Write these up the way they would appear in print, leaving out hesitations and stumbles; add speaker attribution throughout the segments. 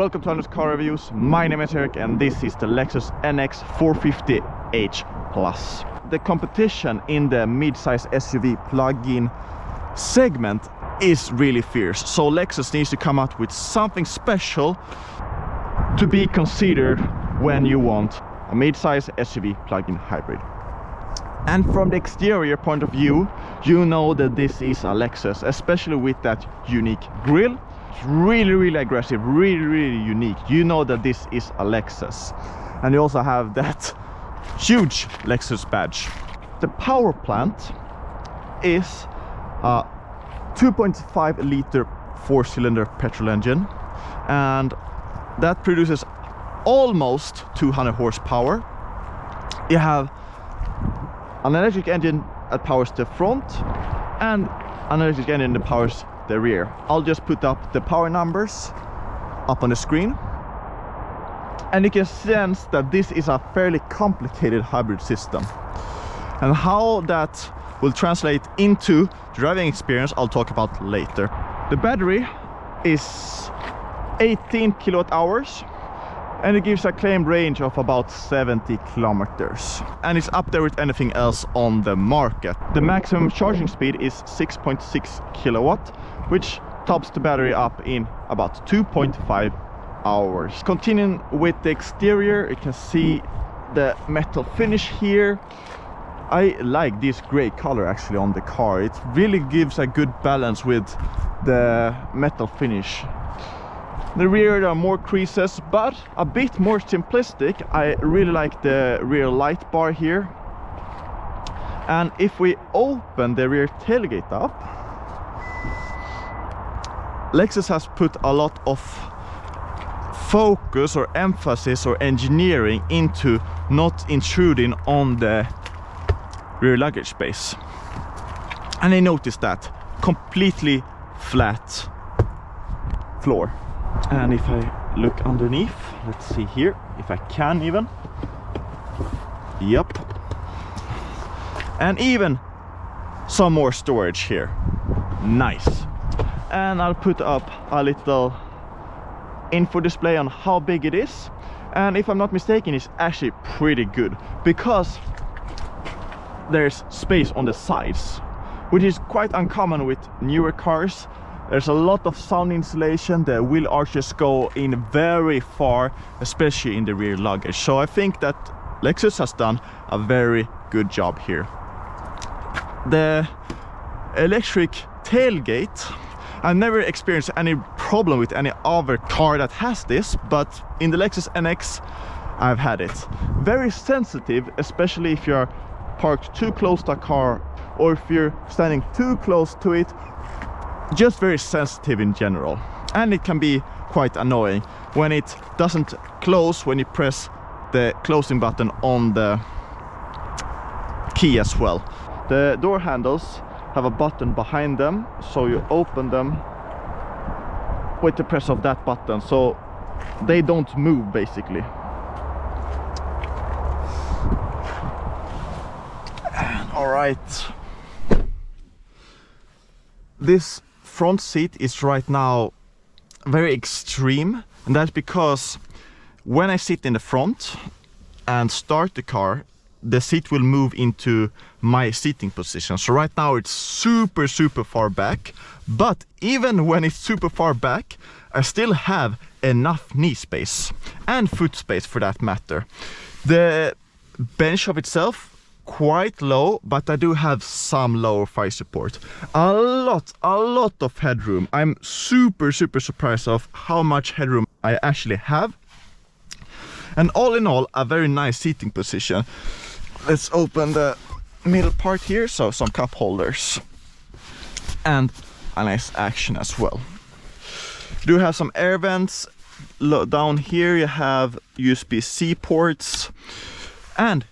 Speaker 1: welcome to Anders Car Reviews. My name is Eric and this is the Lexus NX450h Plus. The competition in the mid-size SUV plug-in segment is really fierce, so Lexus needs to come out with something special to be considered when you want a mid-size SUV plug-in hybrid. And from the exterior point of view, you know that this is a Lexus, especially with that unique grille. It's really aggressive, really unique. You know that this is a Lexus. And you also have that huge Lexus badge. The power plant is a 2.5 liter 4-cylinder petrol engine, and that produces almost 200 horsepower. You have an electric engine that powers the front and an electric engine that powers the rear. I'll just put up the power numbers up on the screen, and you can sense that this is a fairly complicated hybrid system, and how that will translate into driving experience I'll talk about later. The battery is 18 kilowatt hours and it gives a claimed range of about 70 kilometers, and it's up there with anything else on the market. The maximum charging speed is 6.6 kilowatt, which tops the battery up in about 2.5 hours. Continuing with the exterior, you can see the metal finish here. I like this gray color actually on the car. It really gives a good balance with the metal finish. The rear there are more creases, but a bit more simplistic. I really like the rear light bar here. And if we open the rear tailgate up, Lexus has put a lot of focus or emphasis or engineering into not intruding on the rear luggage space. And I noticed that completely flat floor. And if I look underneath, let's see here if I can even. Yep. And even some more storage here. Nice. And I'll put up a little info display on how big it is. And if I'm not mistaken, it's actually pretty good, because there's space on the sides, which is quite uncommon with newer cars. There's a lot of sound insulation. The wheel arches go in very far, especially in the rear luggage. So I think that Lexus has done a very good job here. The electric tailgate, I've never experienced any problem with any other car that has this, but in the Lexus NX I've had it. Very sensitive, especially if you're parked too close to a car or if you're standing too close to it. Just very sensitive in general, and it can be quite annoying when it doesn't close when you press the closing button on the key as well. The door handles have a button behind them, so you open them with the press of that button, so they don't move basically. All right, this front seat is right now very extreme, and that's because when I sit in the front and start the car, the seat will move into my seating position. So right now it's super far back, but even when it's super far back, I still have enough knee space and foot space for that matter. The bench of itself quite low, but I do have some lower thigh support. A lot of headroom. I'm super surprised of how much headroom I actually have. And all in all, a very nice seating position. Let's open the middle part here, so some cup holders and a nice action as well. You do have some air vents. Down here you have USB-C ports and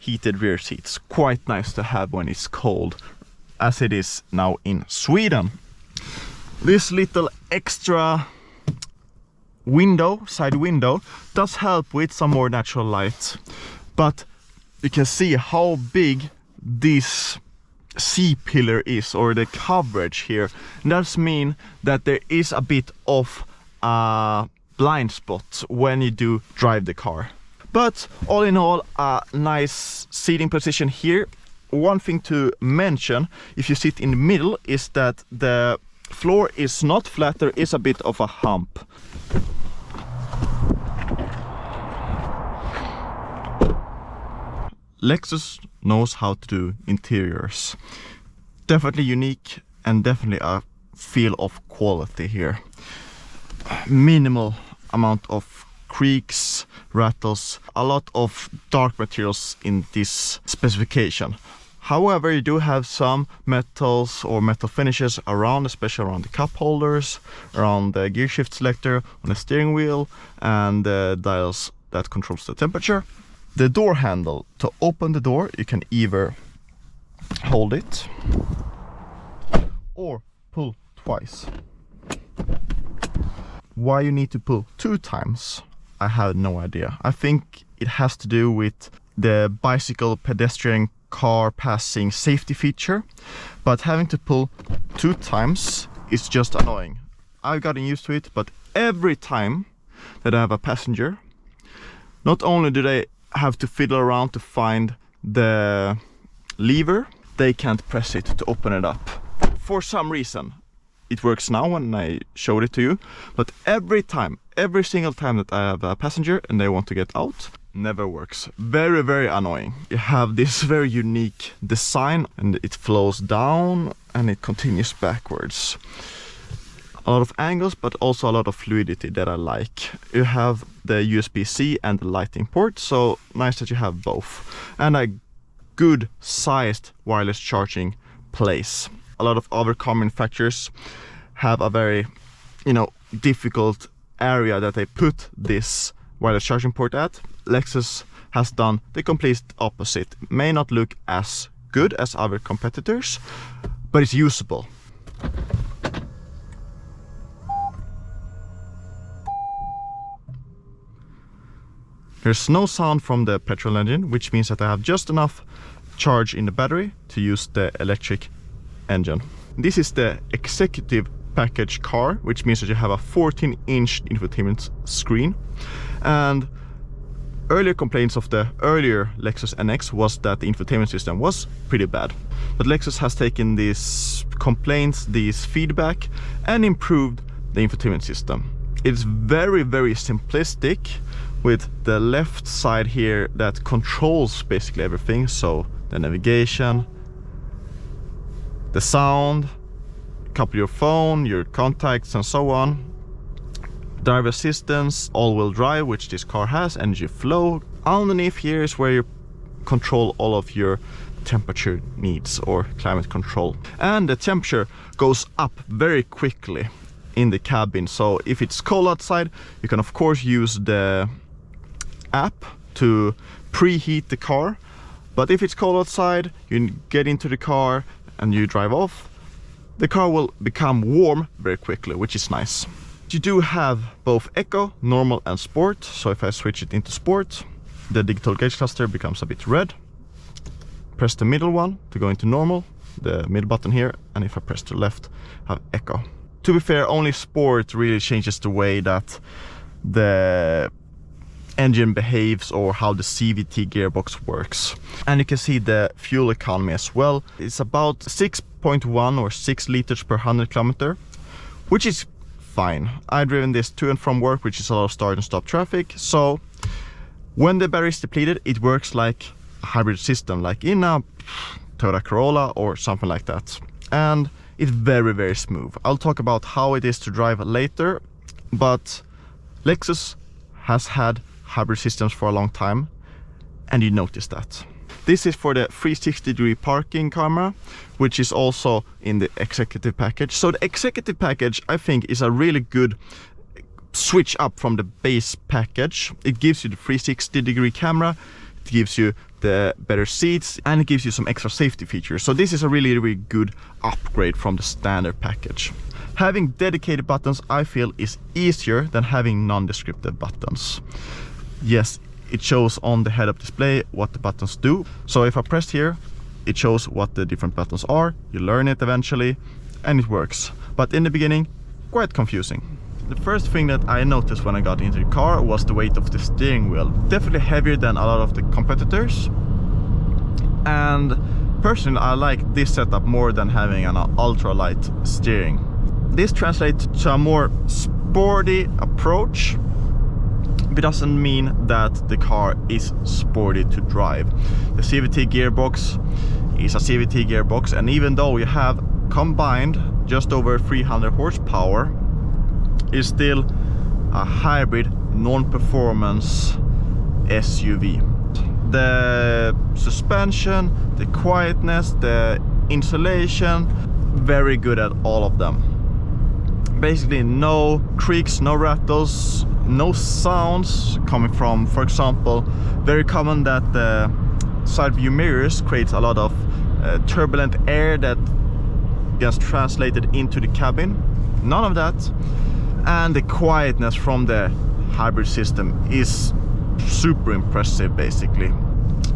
Speaker 1: heated rear seats. Quite nice to have when it's cold, as it is now in Sweden. This little extra window, side window, does help with some more natural light, but you can see how big this C-pillar is, or the coverage here. And that means that there is a bit of blind spot when you do drive the car. But all in all, a nice seating position here. One thing to mention, if you sit in the middle, is that the floor is not flat, there is a bit of a hump. Lexus knows how to do interiors. Definitely unique and definitely a feel of quality here. Minimal amount of creaks, rattles, a lot of dark materials in this specification. However, you do have some metals or metal finishes around, especially around the cup holders, around the gear shift selector, on the steering wheel, and the dials that controls the temperature. The door handle, to open the door, you can either hold it or pull twice. Why you need to pull 2 times, I have no idea. I think it has to do with the bicycle, pedestrian, car passing safety feature, but having to pull 2 times is just annoying. I've gotten used to it, but every time that I have a passenger, not only do they have to fiddle around to find the lever, they can't press it to open it up. For some reason, it works now when I showed it to you, but every time, every single time that I have a passenger and they want to get out, never works. Very, very annoying. You have this very unique design and it flows down and it continues backwards. A lot of angles, but also a lot of fluidity that I like. You have the USB-C and the lighting port, so nice that you have both. And a good sized wireless charging place. A lot of other car manufacturers have a very, difficult area that they put this wireless charging port at. Lexus has done the complete opposite. It may not look as good as other competitors, but it's usable. There's no sound from the petrol engine, which means that I have just enough charge in the battery to use the electric engine. This is the executive package car, which means that you have a 14-inch infotainment screen. And earlier complaints of the earlier Lexus NX was that the infotainment system was pretty bad. But Lexus has taken these complaints, these feedback, and improved the infotainment system. It's very, very simplistic, with the left side here that controls basically everything. So the navigation, the sound, couple your phone, your contacts and so on. Driver assistance, all-wheel drive, which this car has, energy flow. Underneath here is where you control all of your temperature needs or climate control. And the temperature goes up very quickly in the cabin. So if it's cold outside, you can of course use the app to preheat the car, but if it's cold outside, you get into the car and you drive off, the car will become warm very quickly, which is nice. You do have both Eco, Normal and Sport, so if I switch it into Sport, the digital gauge cluster becomes a bit red. Press the middle one to go into Normal, the middle button here, and if I press to the left, I have Eco. To be fair, only Sport really changes the way that the engine behaves or how the CVT gearbox works. And you can see the fuel economy as well. It's about 6.1 or 6 liters per 100 kilometer, which is fine. I've driven this to and from work, which is a lot of start and stop traffic. So when the battery is depleted, it works like a hybrid system, like in a Toyota Corolla or something like that. And it's very, very smooth. I'll talk about how it is to drive later, but Lexus has had hybrid systems for a long time, and you notice that. This is for the 360-degree parking camera, which is also in the executive package. So the executive package, I think, is a really good switch up from the base package. It gives you the 360-degree camera, it gives you the better seats, and it gives you some extra safety features. So this is a really, really good upgrade from the standard package. Having dedicated buttons, I feel, is easier than having non-descriptive buttons. Yes, it shows on the head-up display what the buttons do. So if I press here, it shows what the different buttons are. You learn it eventually, and it works. But in the beginning, quite confusing. The first thing that I noticed when I got into the car was the weight of the steering wheel. Definitely heavier than a lot of the competitors. And personally, I like this setup more than having an ultra-light steering. This translates to a more sporty approach. It doesn't mean that the car is sporty to drive. The CVT gearbox is a CVT gearbox, and even though you have combined just over 300 horsepower, it's still a hybrid non-performance SUV. The suspension, the quietness, the insulation, very good at all of them. Basically no creaks, no rattles, no sounds coming from, for example, very common that the side view mirrors creates a lot of turbulent air that gets translated into the cabin. None of that. And the quietness from the hybrid system is super impressive. Basically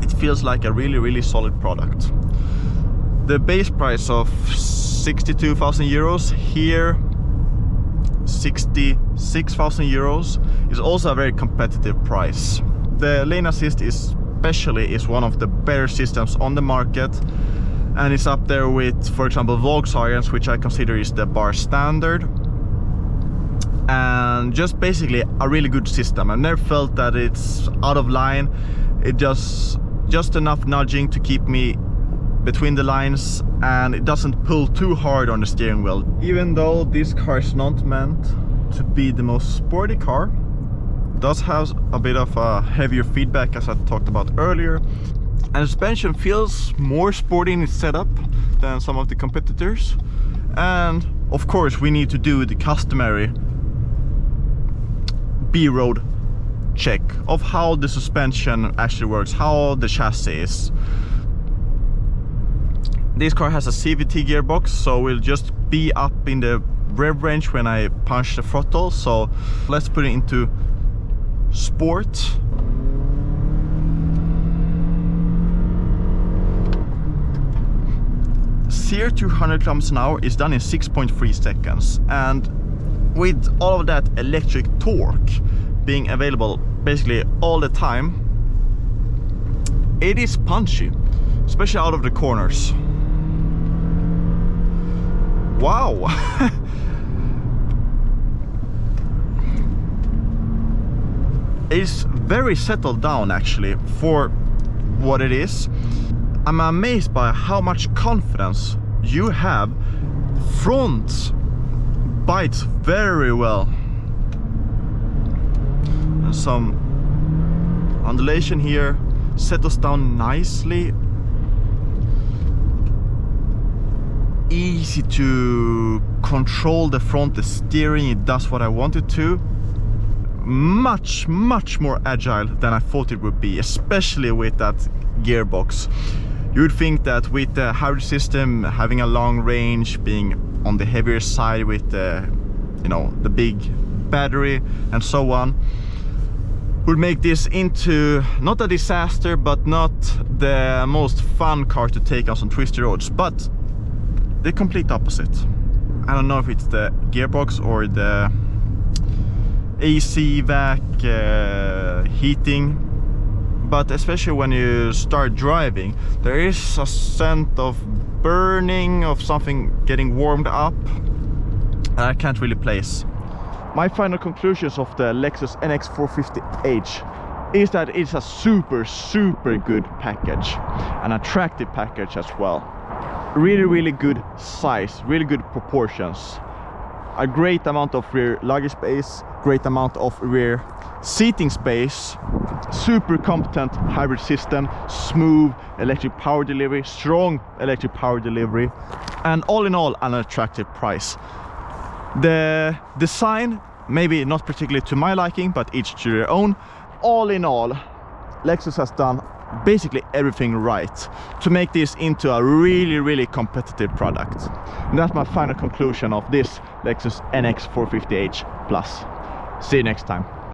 Speaker 1: it feels like a really solid product. The base price of 62,000 euros, here 66,000 euros, is also a very competitive price. The lane assist is one of the better systems on the market, and it's up there with, for example, Volkswagen's, which I consider is the bar standard. And just basically a really good system. I never felt that it's out of line. It just enough nudging to keep me between the lines, and it doesn't pull too hard on the steering wheel. Even though this car is not meant to be the most sporty car, it does have a bit of a heavier feedback, as I talked about earlier, and the suspension feels more sporty in its setup than some of the competitors. And of course we need to do the customary B-road check of how the suspension actually works, how the chassis is. This car has a CVT gearbox, so we'll just be up in the rev range when I punch the throttle. So let's put it into sport. Zero to 100 kilometers an hour is done in 6.3 seconds, and with all of that electric torque being available basically all the time, it is punchy, especially out of the corners. Wow! It's very settled down actually for what it is. I'm amazed by how much confidence you have. Front bites very well. And some undulation here, settles down nicely. Easy to control the front, the steering, it does what I want it to. Much more agile than I thought it would be, especially with that gearbox. You would think that with the hybrid system, having a long range, being on the heavier side with the, you know, the big battery and so on, would make this into not a disaster, but not the most fun car to take on some twisty roads. But the complete opposite. I don't know if it's the gearbox or the AC vac heating, but especially when you start driving, there is a scent of burning, of something getting warmed up I can't really place. My final conclusions of the Lexus NX450h is that it's a super good package, an attractive package as well. Really good size, really good proportions, a great amount of rear luggage space, great amount of rear seating space, super competent hybrid system, smooth electric power delivery, strong electric power delivery, and all in all an attractive price. The design, maybe not particularly to my liking, but each to their own. All in all, Lexus has done basically everything right to make this into a really competitive product. And that's my final conclusion of this Lexus NX450h Plus. See you next time.